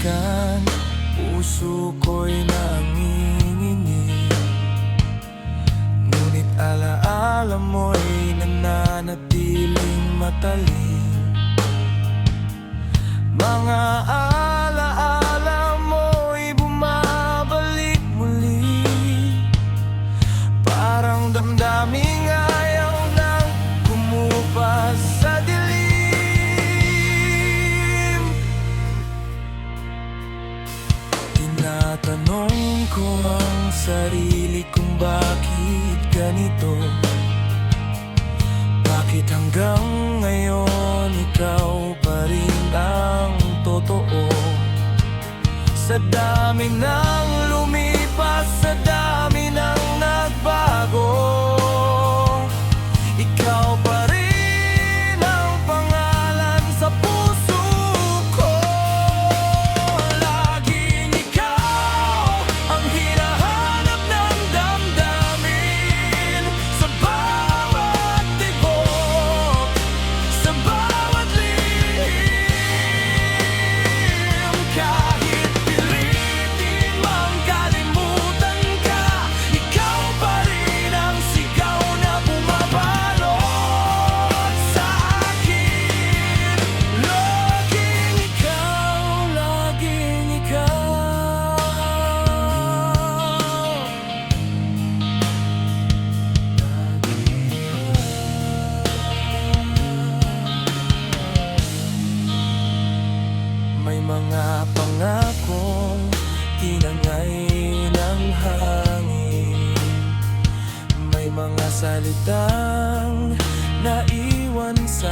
balikan. Puso ko'y nanginginig, ngunit alaala mo'y nananatiling matalim. Mga alaala mo'y bumabalik muli, parang damdaming ayaw nang kumupas sa dilim. Tinatanong ko ang sarili kung bakit ganito. Bakit hanggang ngayon ikaw pa rin ang totoo? Sa dami ng lumipas, sa dami ng nagbago, ikaw pa rin ang pangalan sa puso ko. Laging ikaw ang hinahanap ng damdamin, sa bawat tibok, sa bawat lihim. Kahit pilitin mang kalimutan ka, ikaw pa rin ang sigaw na bumabalot sa akin. Laging ikaw, laging ikaw. May mga pangakong tinangay ng hangin, may mga salitang naiwan sa